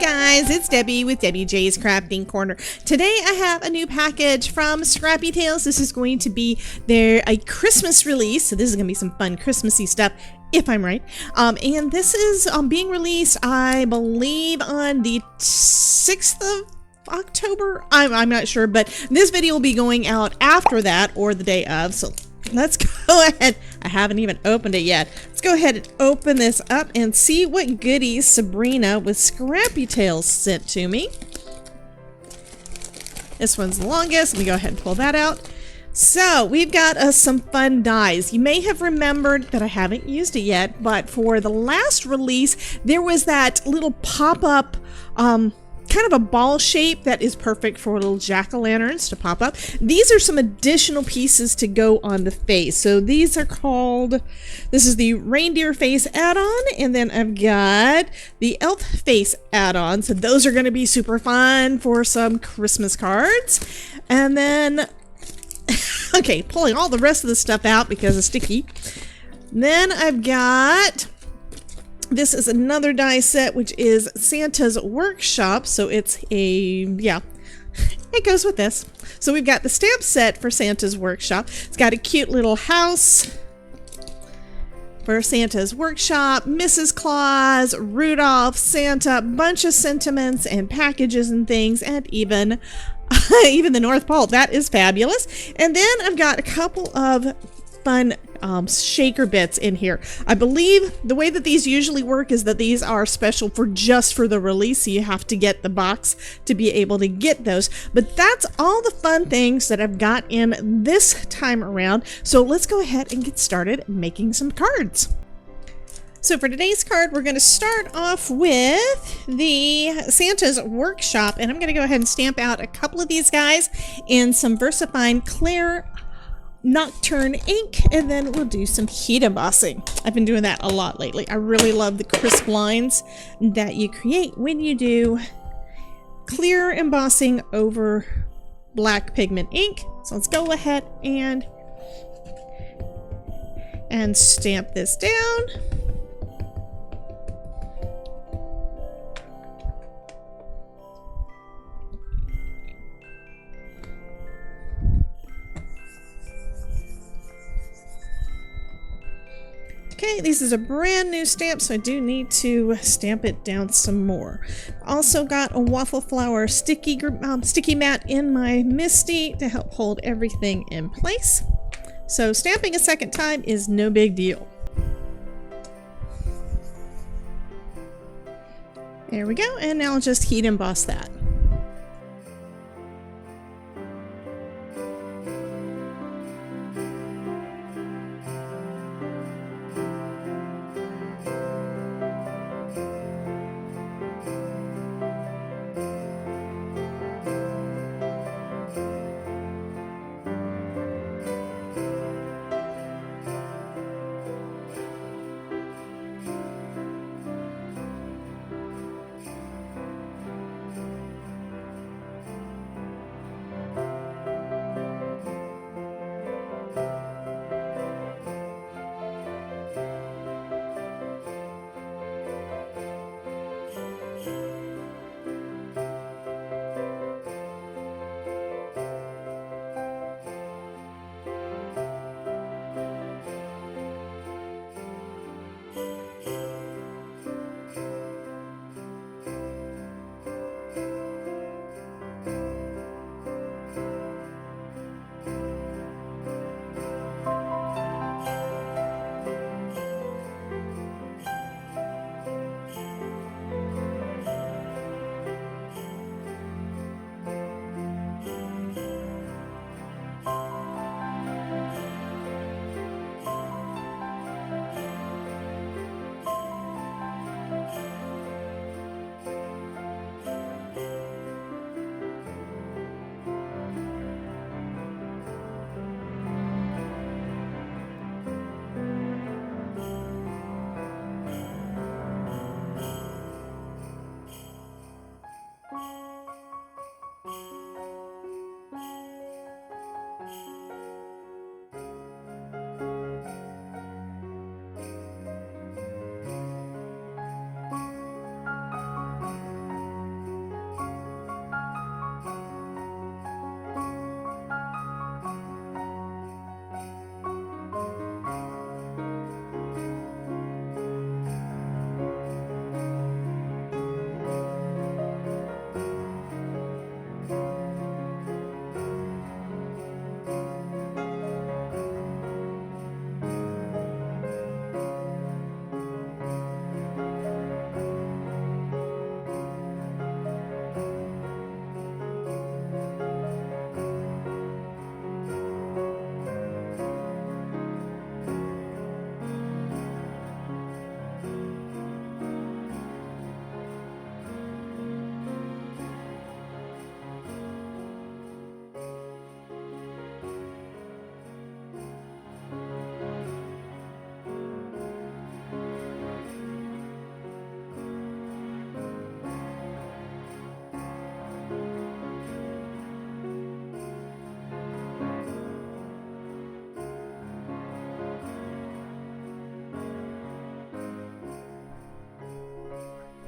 guys, it's Debbie with Debbie J's Crafting Corner. Today I have a new package from Scrappy Tales. This is going to be a Christmas release, so this is going to be some fun Christmassy stuff, if I'm right. And this is being released, I believe, on the 6th of October. I'm not sure, but this video will be going out after that or the day of, so let's go ahead. I haven't even opened it yet. Let's go ahead and open this up and see what goodies Sabrina with Scrappy Tales sent to me. This one's the longest. Let me go ahead and pull that out. So we've got some fun dies. You may have remembered that I haven't used it yet, but for the last release, there was that little pop-up kind of a ball shape that is perfect for little jack-o'-lanterns to pop up. These are some additional pieces to go on the face. So these are called, this is the reindeer face add-on, and then I've got the elf face add-on. So those are going to be super fun for some Christmas cards. And then, okay, pulling all the rest of the stuff out because it's sticky. Then I've got, this is another die set, which is Santa's Workshop. So it's a, yeah, it goes with this. So we've got the stamp set for Santa's Workshop. It's got a cute little house for Santa's Workshop, Mrs. Claus, Rudolph, Santa, bunch of sentiments and packages and things, and even the North Pole. That is fabulous. And then I've got a couple of fun shaker bits in here. I believe the way that these usually work is that these are special for just for the release, so you have to get the box to be able to get those. But that's all the fun things that I've got in this time around. So let's go ahead and get started making some cards. So for today's card, we're going to start off with the Santa's Workshop, and I'm going to go ahead and stamp out a couple of these guys in some VersaFine Clear Nocturne ink, and then we'll do some heat embossing. I've been doing that a lot lately. I really love the crisp lines that you create when you do clear embossing over black pigment ink. So let's go ahead and stamp this down. Okay, this is a brand new stamp, so I do need to stamp it down some more. Also got a waffle flower sticky mat in my MISTI to help hold everything in place. So stamping a second time is no big deal. There we go, and now I'll just heat emboss that.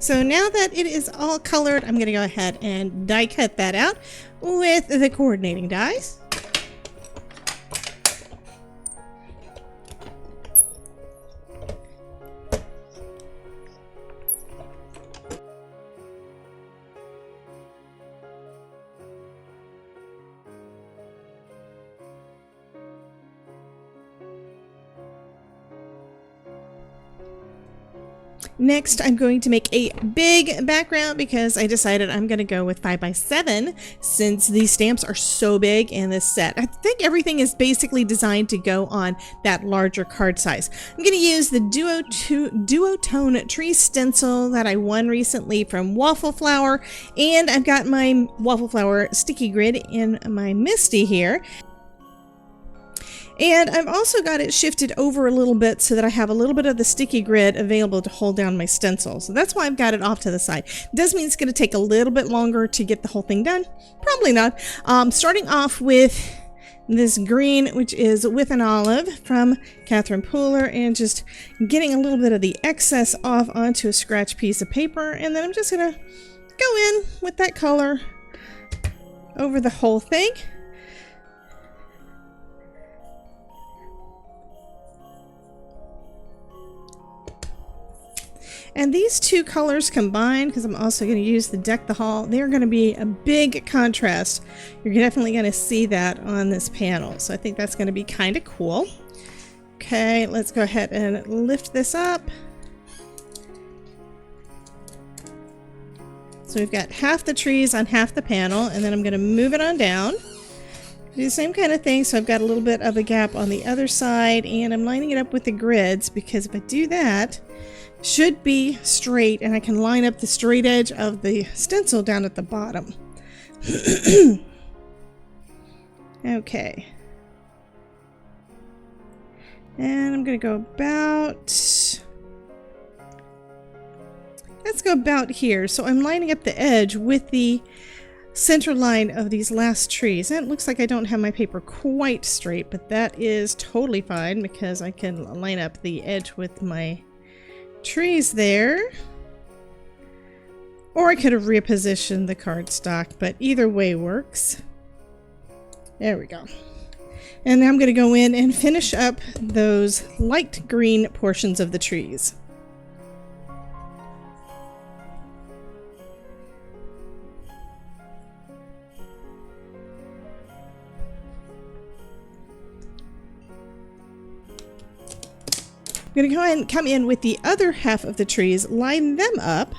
So now that it is all colored, I'm going to go ahead and die cut that out with the coordinating dies. Next, I'm going to make a big background because I decided I'm going to go with 5x7 since these stamps are so big in this set. I think everything is basically designed to go on that larger card size. I'm going to use the duotone tree stencil that I won recently from Waffle Flower, and I've got my Waffle Flower sticky grid in my Misty here. And I've also got it shifted over a little bit so that I have a little bit of the sticky grid available to hold down my stencil. So that's why I've got it off to the side. It does mean it's going to take a little bit longer to get the whole thing done. Probably not. Starting off with this green, which is with an olive from Catherine Pooler, and just getting a little bit of the excess off onto a scratch piece of paper. And then I'm just going to go in with that color over the whole thing. And these two colors combined, because I'm also going to use the Deck the Hall, they're going to be a big contrast. You're definitely going to see that on this panel. So I think that's going to be kind of cool. Okay, let's go ahead and lift this up. So we've got half the trees on half the panel, and then I'm going to move it on down. Do the same kind of thing, so I've got a little bit of a gap on the other side, and I'm lining it up with the grids, because if I do that, should be straight, and I can line up the straight edge of the stencil down at the bottom. Okay. And I'm going to go about... let's go about here. So I'm lining up the edge with the center line of these last trees. And it looks like I don't have my paper quite straight, but that is totally fine because I can line up the edge with my trees there, or I could have repositioned the cardstock, but either way works. There we go. And now I'm going to go in and finish up those light green portions of the trees. I'm going to go ahead and come in with the other half of the trees, line them up.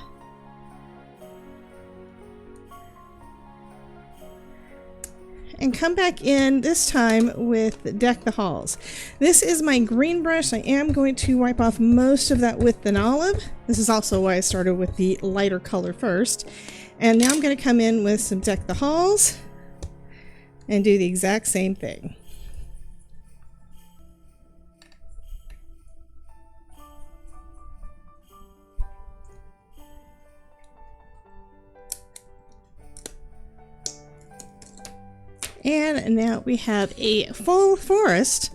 And come back in this time with Deck the Halls. This is my green brush. I am going to wipe off most of that with an olive. This is also why I started with the lighter color first. And now I'm going to come in with some Deck the Halls and do the exact same thing. And now we have a full forest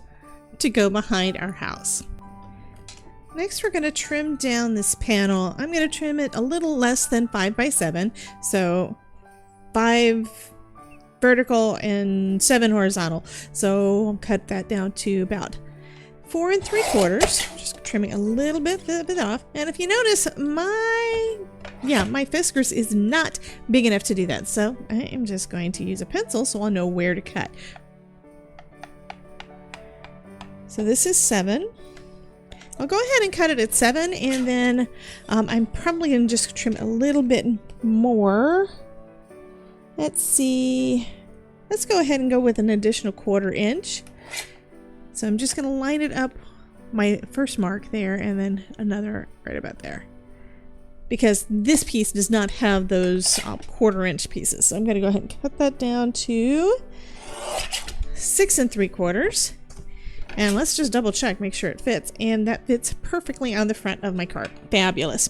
to go behind our house. Next, we're going to trim down this panel. I'm going to trim it a little less than 5x7. So 5 vertical and 7 horizontal. So I'll cut that down to about 4 3/4. Just trimming a little bit off. And if you notice, my Fiskars is not big enough to do that. So I am just going to use a pencil so I'll know where to cut. So this is 7. I'll go ahead and cut it at 7, and then I'm probably going to just trim a little bit more. Let's see. Let's go ahead and go with an additional 1/4 inch. So I'm just going to line it up, my first mark there, and then another right about there. Because this piece does not have those 1/4 inch pieces. So I'm going to go ahead and cut that down to 6 3/4. And let's just double check, make sure it fits. And that fits perfectly on the front of my card. Fabulous.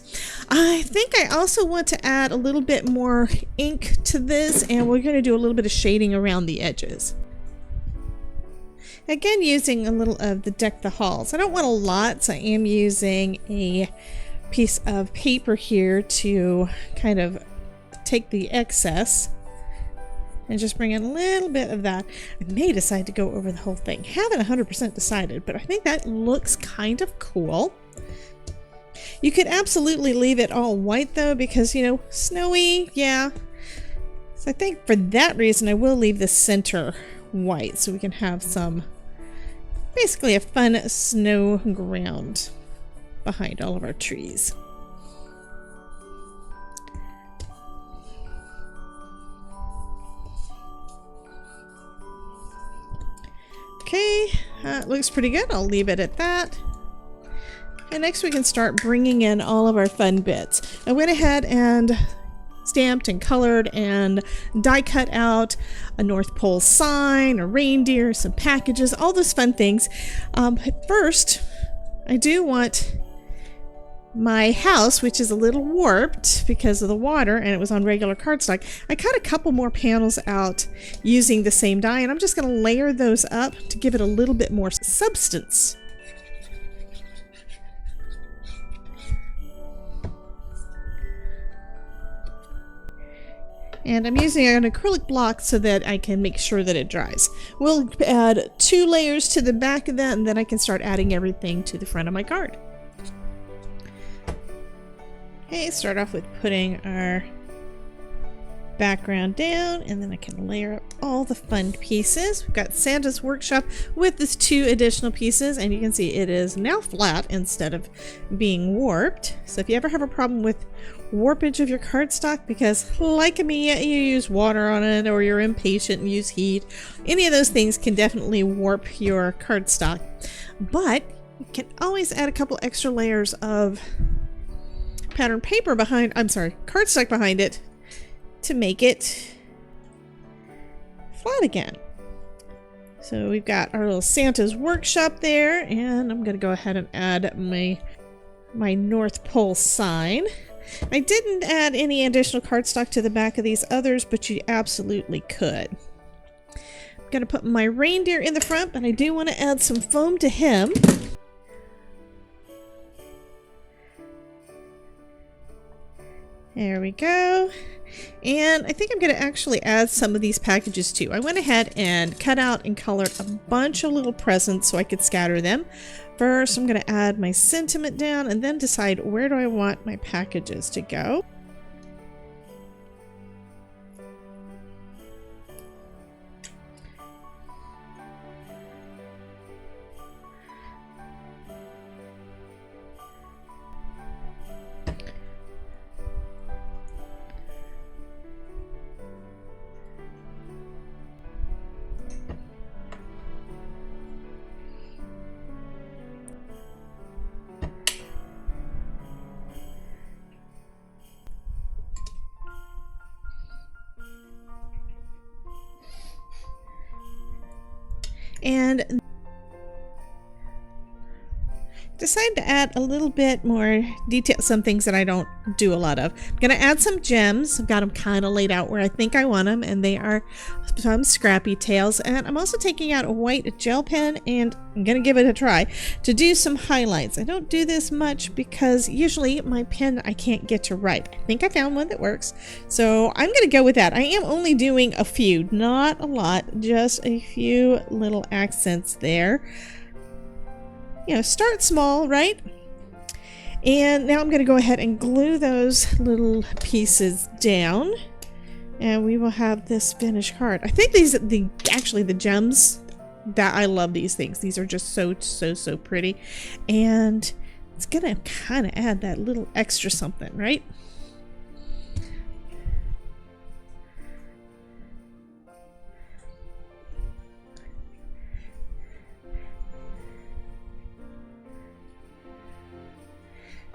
I think I also want to add a little bit more ink to this, and we're going to do a little bit of shading around the edges. Again, using a little of the Deck the Halls. I don't want a lot, so I am using a piece of paper here to kind of take the excess and just bring in a little bit of that. I may decide to go over the whole thing. Haven't 100% decided, but I think that looks kind of cool. You could absolutely leave it all white though, because, you know, snowy, yeah. So I think for that reason I will leave the center white so we can have some, basically a fun snow ground behind all of our trees. Okay, it looks pretty good. I'll leave it at that. And next we can start bringing in all of our fun bits. I went ahead and stamped and colored and die cut out a North Pole sign, a reindeer, some packages, all those fun things. But first, I do want my house, which is a little warped because of the water and it was on regular cardstock. I cut a couple more panels out using the same die, and I'm just going to layer those up to give it a little bit more substance. And I'm using an acrylic block so that I can make sure that it dries. We'll add 2 layers to the back of that, and then I can start adding everything to the front of my card. Okay, start off with putting our background down, and then I can layer up all the fun pieces. We've got Santa's Workshop with this 2 additional pieces, and you can see it is now flat instead of being warped. So if you ever have a problem with warpage of your cardstock, because like me, you use water on it or you're impatient and use heat, any of those things can definitely warp your cardstock. But you can always add a couple extra layers of pattern paper behind, cardstock behind it to make it flat again. So we've got our little Santa's Workshop there, and I'm going to go ahead and add my North Pole sign. I didn't add any additional cardstock to the back of these others, but you absolutely could. I'm going to put my reindeer in the front, but I do want to add some foam to him. There we go. And I think I'm going to actually add some of these packages too. I went ahead and cut out and colored a bunch of little presents so I could scatter them. First, I'm going to add my sentiment down and then decide where do I want my packages to go. And decide to add a little bit more detail, some things that I don't do a lot of. I'm going to add some gems. I've got them kind of laid out where I think I want them, and they are some Scrappy tails. And I'm also taking out a white gel pen, and I'm going to give it a try to do some highlights. I don't do this much because usually my pen I can't get to write. I think I found one that works, so I'm going to go with that. I am only doing a few, not a lot, just a few little accents there. You know, start small, right? And now I'm going to go ahead and glue those little pieces down, and we will have this finished card. I think these actually the gems, that I love these things. These are just so pretty, and it's gonna kind of add that little extra something, right?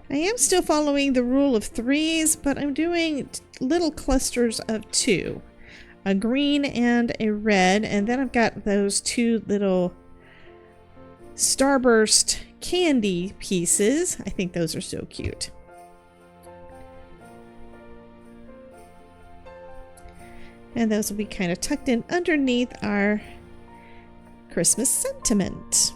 I am still following the rule of 3s, but I'm doing little clusters of 2. A green and a red, and then I've got those 2 little Starburst candy pieces. I think those are so cute. And those will be kind of tucked in underneath our Christmas sentiment.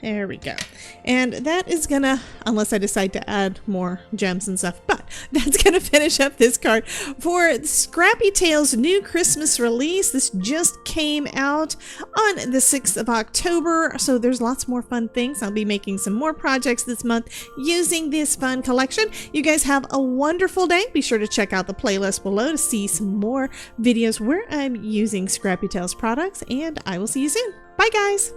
There we go. And that is gonna, unless I decide to add more gems and stuff, but that's gonna finish up this card for Scrappy Tales' new Christmas release. This just came out on the 6th of October, so there's lots more fun things. I'll be making some more projects this month using this fun collection. You guys have a wonderful day. Be sure to check out the playlist below to see some more videos where I'm using Scrappy Tales products, and I will see you soon. Bye, guys!